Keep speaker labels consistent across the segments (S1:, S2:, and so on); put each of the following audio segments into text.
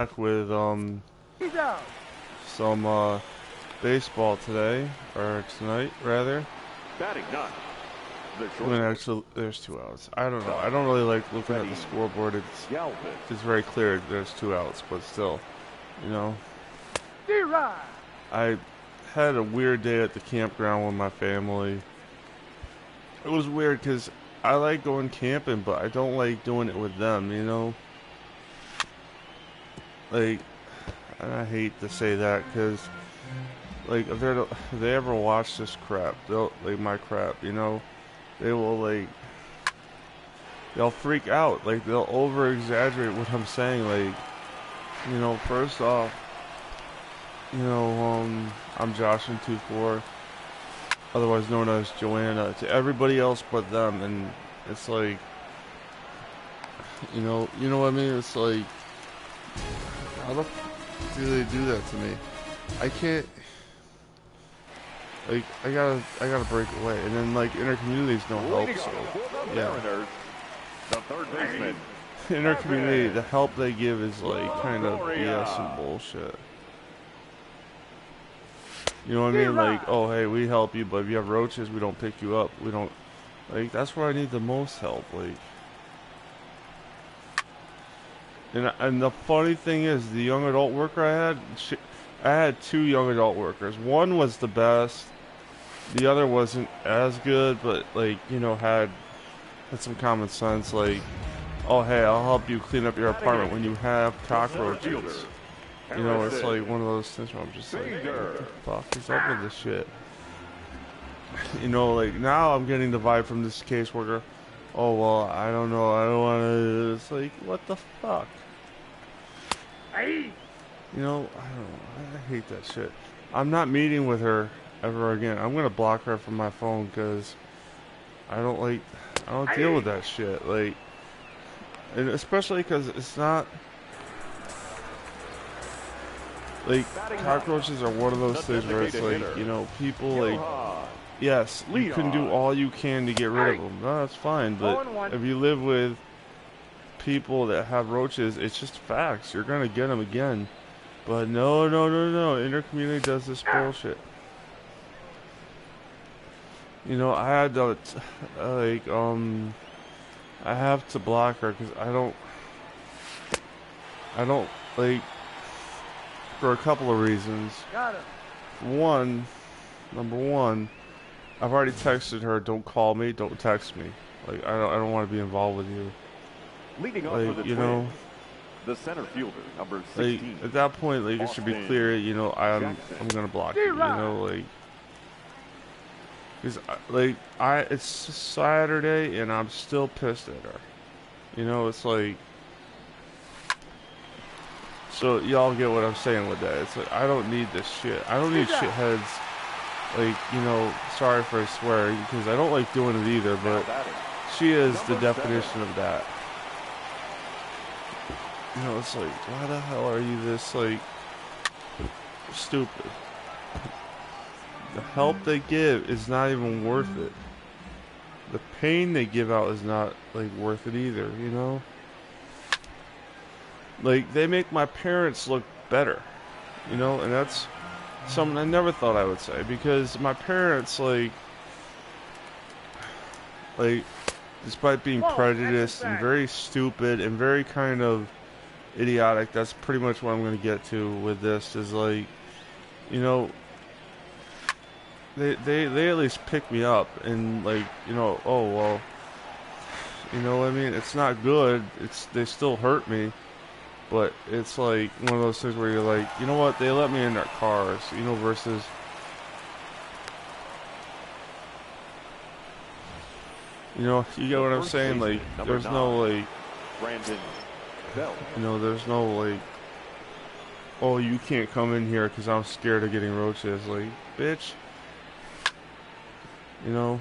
S1: back with some baseball today, or tonight rather.
S2: Batting ninth, the
S1: I mean,
S2: short.
S1: actually, there's 2 outs. I don't know. I don't really like looking at the scoreboard. It's very clear there's 2 outs, but still, you know. I had a weird day at the campground with my family. It was weird because I like going camping, but I don't like doing it with them, you know. Like, and I hate to say that because, like, if they ever watch this crap, they'll, like, my crap, you know, they will, like, they'll freak out. Like, they'll over-exaggerate what I'm saying. Like, you know, first off, you know, I'm joshin24's, otherwise known as Joanna, to everybody else but them, and it's like, you know what I mean? It's like, how the f do they do that to me? I can't, like, I gotta break away, and then, like, inter-community's no help, so, yeah.
S2: The third baseman.
S1: Inter-community, the help they give is, like, kind of BS and bullshit. You know what I mean? Like, oh, hey, we help you, but if you have roaches, we don't pick you up. We don't, like, that's where I need the most help, like. And the funny thing is, the young adult worker I had 2 young adult workers. One was the best. The other wasn't as good, but, like, you know, had some common sense. Like, oh, hey, I'll help you clean up your apartment when you have cockroaches. You know, it's like one of those things where I'm just like, what the fuck is up with this shit? You know, like, now I'm getting the vibe from this caseworker. Oh, well, I don't know. I don't want to. It's like, what the fuck? You know, I don't know. I hate that shit. I'm not meeting with her ever again. I'm going to block her from my phone because I don't deal with that shit. Like, and especially because it's not. Like, cockroaches are one of those things where it's like, you know, people, like, yes, you can do all you can to get rid of them. No, that's fine, but if you live with people that have roaches, it's just facts. You're gonna get them again. But no. Intercommunity does this bullshit. You know, I had to, like, I have to block her because I don't, like, for a couple of reasons. Number one, I've already texted her, don't call me, don't text me. Like, I don't want to be involved with you.
S2: Leading off
S1: Like,
S2: for the
S1: you know,
S2: the center fielder, number 16.
S1: like, at that point, like, it should be clear, you know, I'm gonna block you, you know, like, because, like, it's Saturday and I'm still pissed at her. You know, it's like, so y'all get what I'm saying with that. It's like, I don't need this shit. I don't need shitheads, like, you know, sorry for swearing, because I don't like doing it either, but she is the definition of that. You know, it's like, why the hell are you this, like, stupid? The help they give is not even worth it. The pain they give out is not, like, worth it either, you know? Like, they make my parents look better, you know? And that's something I never thought I would say, because my parents, like, despite being prejudiced and very stupid and very kind of idiotic, that's pretty much what I'm going to get to with this, is like, you know, they at least pick me up and, like, you know, oh, well, you know what I mean? It's not good. They still hurt me, but it's like one of those things where you're like, you know what? They let me in their cars, you know, versus, you know, you get what I'm saying? Like, there's no, like, you know, there's no, like, oh, you can't come in here because I'm scared of getting roaches. Like, bitch. You know,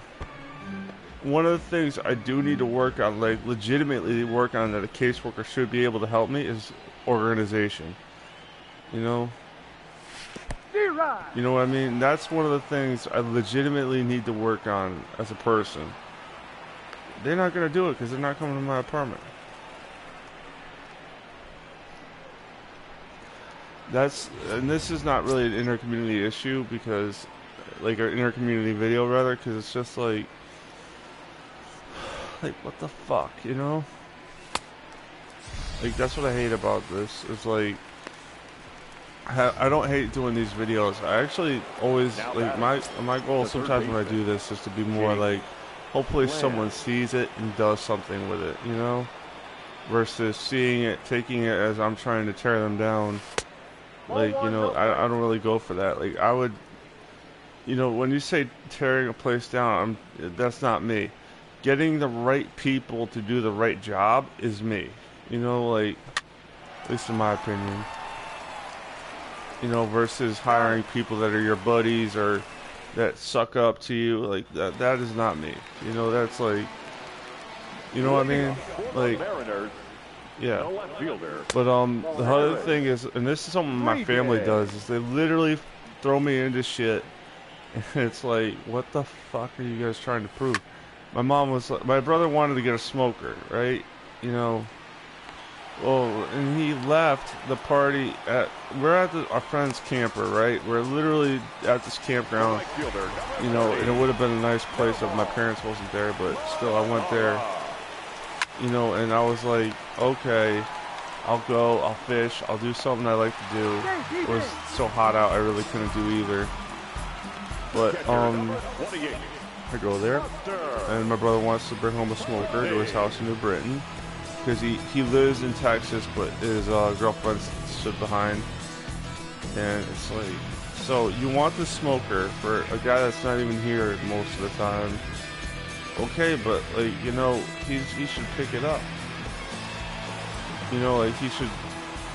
S1: one of the things I do need to work on, like, legitimately work on, that a caseworker should be able to help me, is organization. You know? You know what I mean? That's one of the things I legitimately need to work on as a person. They're not going to do it because they're not coming to my apartment. and this is not really an inter-community issue because, like, an inter-community video rather, because it's just like what the fuck, you know? Like, that's what I hate about this. It's like, I don't hate doing these videos. I actually always, like, my goal sometimes when I do this is to be more like, hopefully someone sees it and does something with it, you know? Versus seeing it, taking it as I'm trying to tear them down. Like, you know, I don't really go for that. Like, I would, you know, when you say tearing a place down, that's not me. Getting the right people to do the right job is me. You know, like, at least in my opinion. You know, versus hiring people that are your buddies or that suck up to you. Like, that is not me. You know, that's like, you know what I mean? Like, yeah. But the other thing is, and this is something my family does, is they literally throw me into shit. And it's like, what the fuck are you guys trying to prove? My mom was, my brother wanted to get a smoker, right? You know, well, and he left the party we're at our friend's camper, right? We're literally at this campground, you know, and it would have been a nice place if my parents wasn't there, but still, I went there, you know, and I was like, okay, I'll go, I'll fish, I'll do something I like to do. It was so hot out, I really couldn't do either. But, I go there, and my brother wants to bring home a smoker to his house in New Britain, because he lives in Texas, but his girlfriend stood behind, and it's like, so you want the smoker for a guy that's not even here most of the time, okay, but, like, you know, he should pick it up, you know, like, he should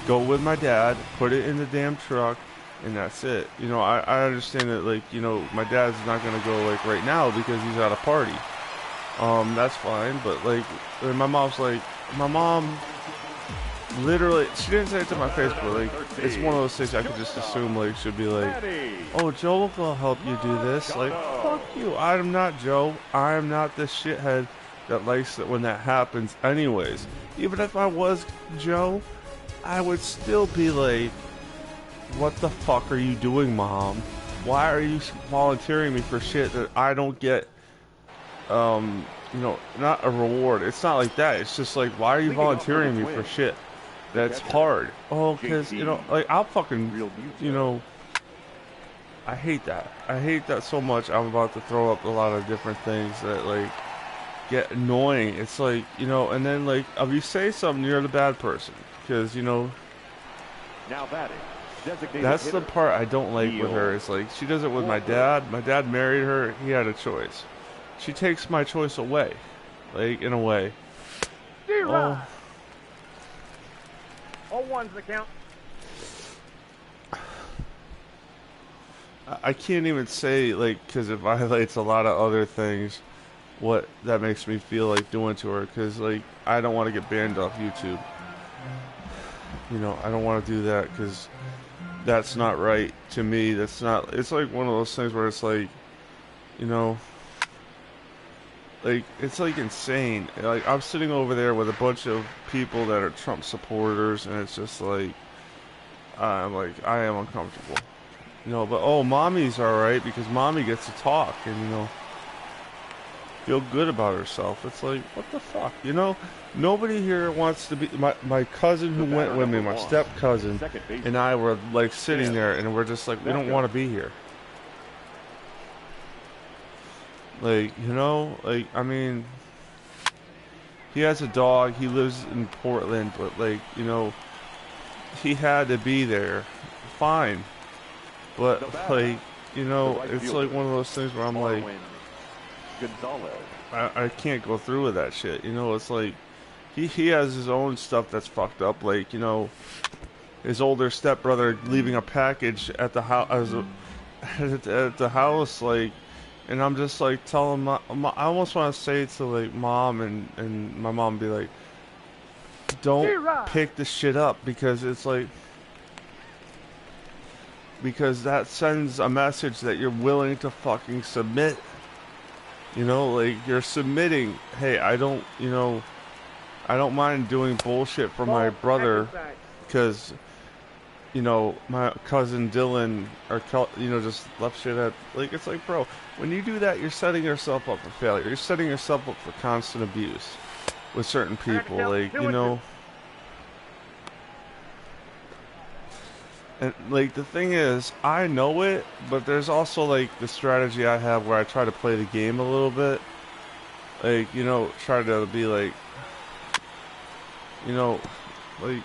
S1: go with my dad, put it in the damn truck, and that's it. You know, I understand that, like, you know, my dad's not gonna go, like, right now because he's at a party. That's fine, but, like, my mom's like, my mom literally, she didn't say it to my face, but, like, it's one of those things I could just assume, like, she'd be like, oh, Joe will help you do this. Like, fuck you. I am not Joe. I am not this shithead that likes it when that happens anyways. Even if I was Joe, I would still be like, what the fuck are you doing, Mom? Why are you volunteering me for shit that I don't get, you know, not a reward. It's not like that. It's just like, why are you volunteering me for shit that's hard? Oh, because, you know, like, I'll fucking, you know, I hate that. I hate that so much. I'm about to throw up a lot of different things that, like, get annoying. It's like, you know, and then, like, if you say something, you're the bad person. Because, you know,
S2: now batting.
S1: That's the part I don't like with her. It's like, she does it with my dad. My dad married her. He had a choice. She takes my choice away. Like, in a way.
S3: Oh. 0-1's the count.
S1: I can't even say, like, because it violates a lot of other things, what that makes me feel like doing to her. Because, like, I don't want to get banned off YouTube. You know, I don't want to do that because that's not right to me. That's not, it's like one of those things where it's like, you know, like, it's like insane. Like, I'm sitting over there with a bunch of people that are Trump supporters, and it's just like, I'm like, I am uncomfortable. You know, but, oh, mommy's alright because mommy gets to talk and, you know, feel good about herself. It's like, what the fuck, you know? Nobody here wants to be, my cousin who went with me, my step cousin, and I were, like, sitting there, and we're just like, we don't want to be here. Like, you know, like, I mean, he has a dog, he lives in Portland, but, like, you know, he had to be there. Fine. But, like, you know, it's like one of those things where I'm like, I can't go through with that shit. You know, it's like, he has his own stuff that's fucked up. Like, you know, his older stepbrother leaving a package at the house, at the house, like, and I'm just like telling I almost want to say to, like, mom, and my mom be like, don't pick the shit up, because it's like, because that sends a message that you're willing to fucking submit. You know, like, you're submitting, hey, I don't, you know, I don't mind doing bullshit for my brother, because you know, my cousin Dylan, or, you know, just left shit at, like, it's like, bro, when you do that, you're setting yourself up for failure. You're setting yourself up for constant abuse with certain people, like, you know. And, like, the thing is, I know it, but there's also, like, the strategy I have where I try to play the game a little bit. Like, you know, try to be, like, you know, like,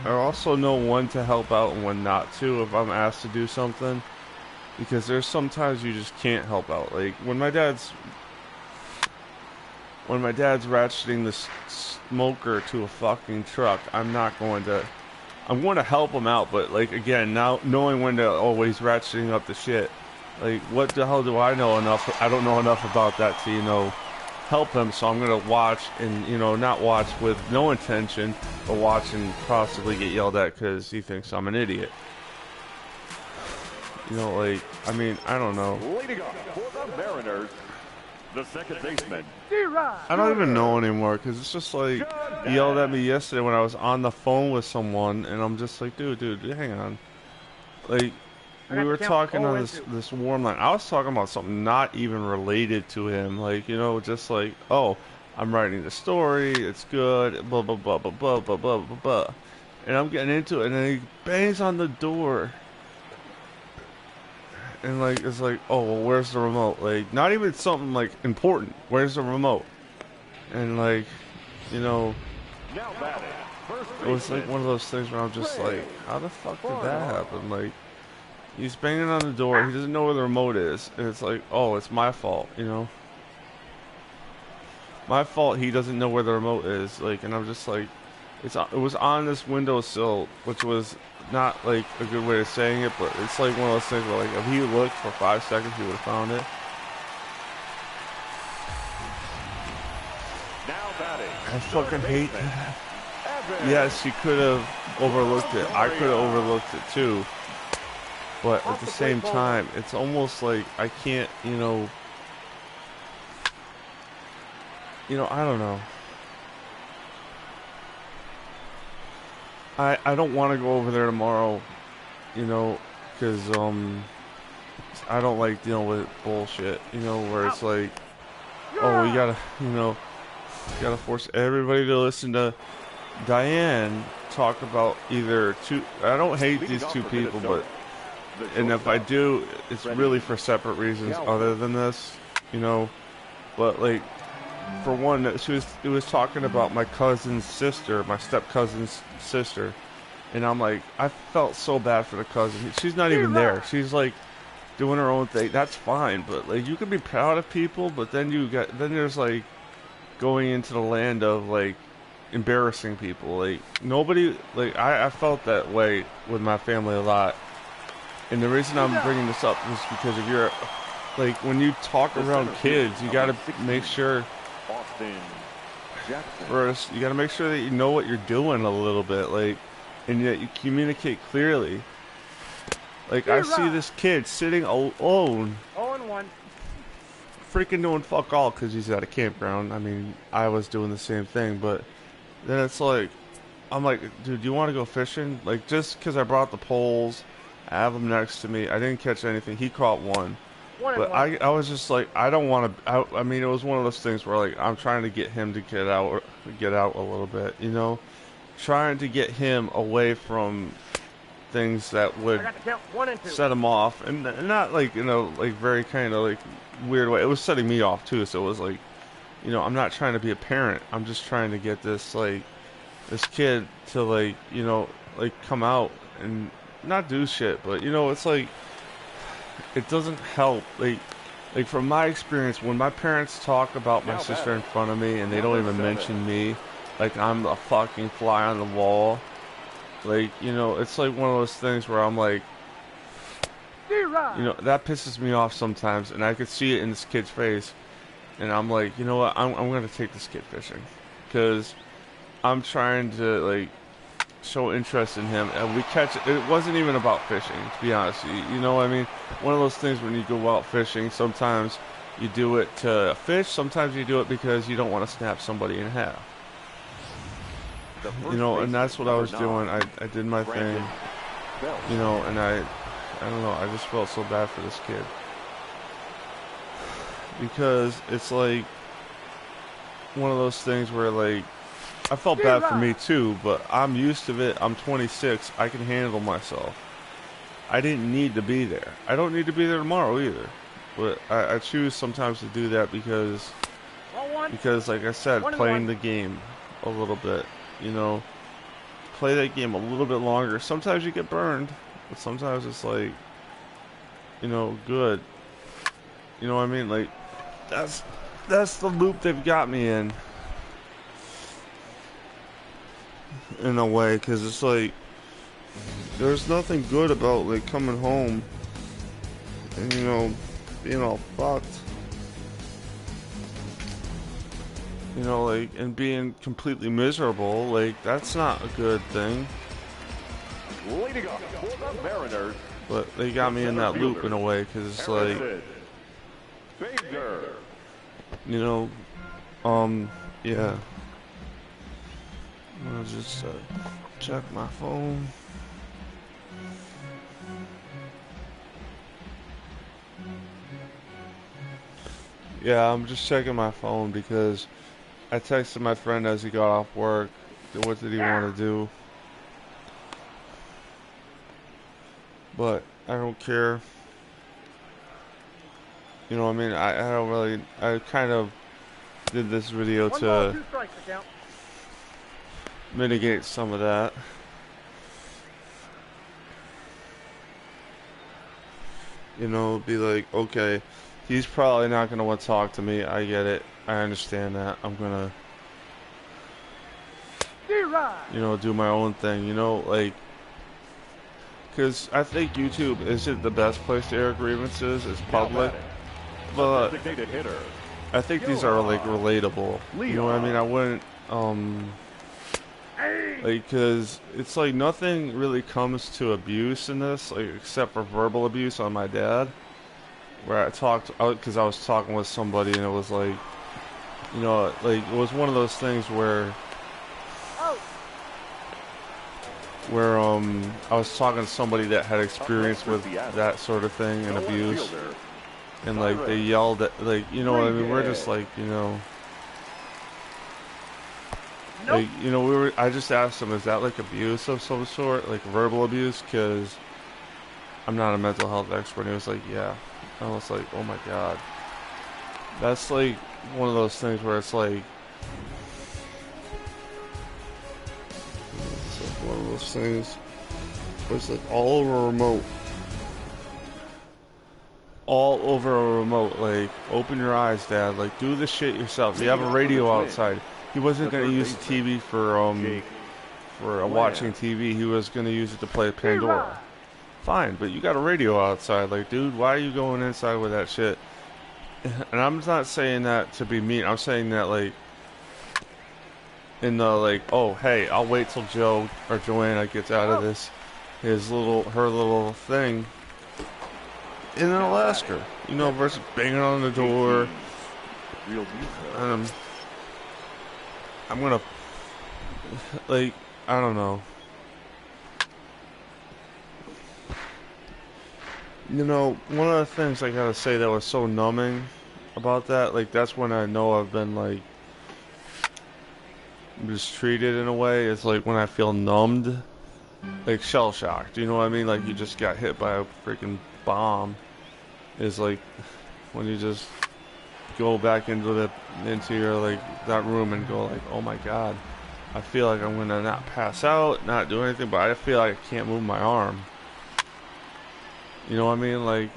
S1: I also know when to help out and when not to if I'm asked to do something. Because there's sometimes you just can't help out. Like, when my dad's ratcheting the smoker to a fucking truck, I'm going to help him out, but, like, again, now knowing when to always ratcheting up the shit, like, what the hell do I know enough? I don't know enough about that to, you know, help him, so I'm gonna watch and, you know, not watch with no intention, but watch and possibly get yelled at because he thinks I'm an idiot. You know, like, I mean, I don't know.
S2: Leading off for the Mariners, the second baseman.
S1: I don't even know anymore because it's just like he yelled at me yesterday when I was on the phone with someone, and I'm just like, dude, hang on. Like, we were talking on this warm line. I was talking about something not even related to him. Like, you know, just like, oh, I'm writing the story, it's good, blah, blah, blah, blah, blah, blah, blah, blah, blah. And I'm getting into it, and then he bangs on the door. And, like, it's like, oh, well, where's the remote? Like, not even something, like, important. Where's the remote? And, like, you know, it was, like, one of those things where I'm just like, how the fuck did that happen? Like, he's banging on the door. He doesn't know where the remote is. And it's like, oh, it's my fault, you know? My fault he doesn't know where the remote is. Like, and I'm just like, it was on this windowsill, which was not, like, a good way of saying it, but it's like one of those things where, like, if he looked for 5 seconds, he would have found it. I fucking hate that. Yes, he could have overlooked it. I could have overlooked it too. But at the same time, it's almost like I can't, you know, I don't know. I don't want to go over there tomorrow, you know, because I don't like dealing with bullshit, you know, where it's like, oh, we gotta, you know, gotta force everybody to listen to Diane talk about either two. I don't hate these two people, but, and if I do, it's really for separate reasons other than this, you know. But, like, for one, it was talking about my cousin's sister, my step cousin's sister, and I'm like, I felt so bad for the cousin. She's not even there. She's, like, doing her own thing. That's fine, but, like, you can be proud of people, but then there's, like, going into the land of, like, embarrassing people. Like, nobody, like, I felt that way with my family a lot, and the reason I'm bringing this up is because if you're, like, when you talk around kids, you gotta make sure first, you gotta make sure that you know what you're doing a little bit, like, and yet you communicate clearly. Like, I see this kid sitting alone,
S3: 0-1.
S1: freaking doing fuck all because he's at a campground. I mean, I was doing the same thing, but then it's like, I'm like, dude, do you want to go fishing? Like, just because I brought the poles, I have them next to me. I didn't catch anything. He caught one. But I was just like, I don't want to. I mean, it was one of those things where, like, I'm trying to get him to get out a little bit, you know, trying to get him away from things that would set him off, and not, like, you know, like, very kind of, like, weird way. It was setting me off too, so it was like, you know, I'm not trying to be a parent. I'm just trying to get this, like, this kid to, like, you know, like, come out and not do shit, but, you know, it's like, it doesn't help. Like from my experience, when my parents talk about my sister in front of me and they don't even mention me, like I'm a fucking fly on the wall. Like, you know, it's like one of those things where I'm like, you know, that pisses me off sometimes, and I could see it in this kid's face, and I'm like, you know what, I'm gonna take this kid fishing, because I'm trying to, like, show interest in him, and we catch it. It wasn't even about fishing, to be honest. You know what I mean? One of those things when you go out fishing, sometimes you do it to fish, sometimes you do it because you don't want to snap somebody in half. You know, and that's what I was doing. I did my thing, you know, and I don't know, I just felt so bad for this kid. Because it's like one of those things where, like, I felt bad for me too, but I'm used to it. I'm 26. I can handle myself. I didn't need to be there. I don't need to be there tomorrow either. But I choose sometimes to do that because, like I said, playing the game a little bit, you know, play that game a little bit longer. Sometimes you get burned, but sometimes it's like, you know, good. You know what I mean? Like, that's the loop they've got me in a way, because it's like, there's nothing good about, like, coming home and, you know, being all fucked. You know, like, and being completely miserable. Like, that's not a good thing.
S2: Leading up for the Mariners.
S1: But they got me in that loop in a way, because it's like, you know, yeah. I'm gonna just check my phone. Yeah, I'm just checking my phone because I texted my friend as he got off work. What did he want to do? But I don't care. You know what I mean? I don't really. I kind of did this video to mitigate some of that. You know, be like, okay, he's probably not going to want to talk to me. I get it. I understand that. I'm going to, you know, do my own thing. You know, like, because I think YouTube isn't the best place to air grievances. It's public. But I think these are, like, relatable. You know what I mean? I wouldn't, like, because it's like nothing really comes to abuse in this, like, except for verbal abuse on my dad. Where I talked, because I was talking with somebody and it was like, you know, like, it was one of those things where I was talking to somebody that had experience with that sort of thing and abuse, and like they yelled at, like, you know what I mean, we're just like, you know, like, you know, I just asked him, is that like abuse of some sort, like verbal abuse, because I'm not a mental health expert, and he was like, yeah. I was like, oh my god. That's like one of those things where it's like one of those things where it's like all over a remote. All over a remote. Like, open your eyes, Dad. Like, do this shit yourself. You have a radio outside. He wasn't going to use the TV for watching TV. He was going to use it to play Pandora. Fine, but you got a radio outside. Like, dude, why are you going inside with that shit? And I'm not saying that to be mean. I'm saying that, like, in the, like, oh, hey, I'll wait till Joe or Joanna gets out of this, her little thing, and then I'll ask her, you know, versus banging on the door. I'm gonna, like, I don't know. You know, one of the things I gotta say that was so numbing about that, like, that's when I know I've been, like, mistreated in a way. It's like when I feel numbed, like shell-shocked, you know what I mean? Like you just got hit by a freaking bomb. Is like when you just go back into your, like, that room and go like, oh my god, I feel like I'm gonna not pass out, not do anything, but I feel like I can't move my arm. You know what I mean? Like,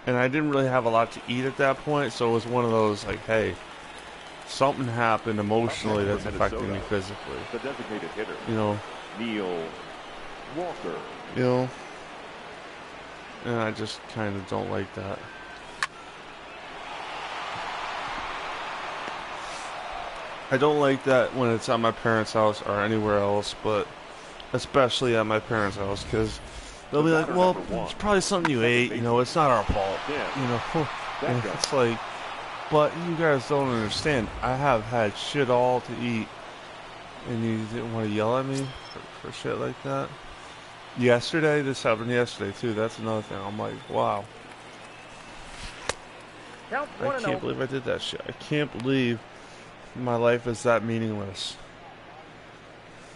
S1: and I didn't really have a lot to eat at that point, so it was one of those, like, hey, something happened emotionally that's affecting me physically.
S2: The designated hitter.
S1: You know.
S2: Neil Walker.
S1: You know. And I just kind of don't like that. I don't like that when it's at my parents' house or anywhere else, but especially at my parents' house, because they'll be like, well, it's probably something you ate, you know, it's not our fault, you know. And it's like, but you guys don't understand, I have had shit all to eat and you didn't want to yell at me for shit like that. Yesterday, this happened yesterday too. That's another thing. I'm like, wow.
S3: Count
S1: I
S3: 1-0.
S1: can't believe I did that shit. I can't believe my life is that meaningless.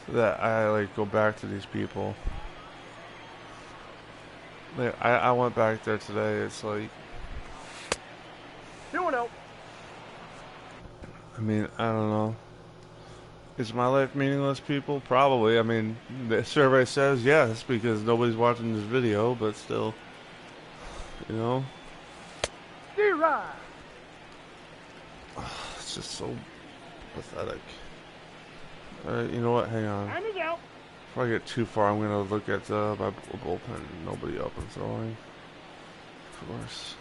S1: That I like go back to these people. Like, I went back there today. It's like,
S3: 2-0.
S1: I mean, I don't know. Is my life meaningless, people? Probably. I mean, the survey says yes because nobody's watching this video, but still, you know,
S3: D-Rod.
S1: it's just so pathetic. Alright, you know what? Hang on.
S3: And he's out.
S1: Before I get too far, I'm gonna look at my bullpen. Nobody up and throwing. Of course.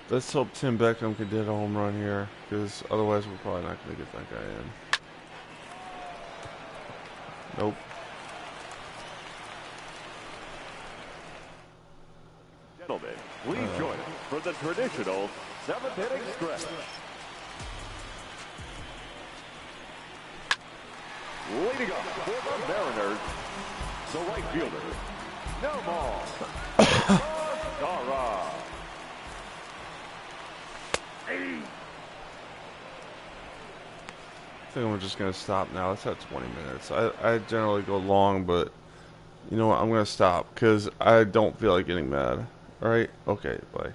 S1: Let's hope Tim Beckham can get a home run here, because otherwise we're probably not gonna get that guy in. Nope.
S2: Gentlemen, please join us for the traditional 7th inning stretch. Leading up for the Mariners, the right fielder, Nomar Dara.
S1: I think I'm just gonna stop now. It's at 20 minutes. I generally go long, but you know what? I'm gonna stop because I don't feel like getting mad. All right? Okay. Bye.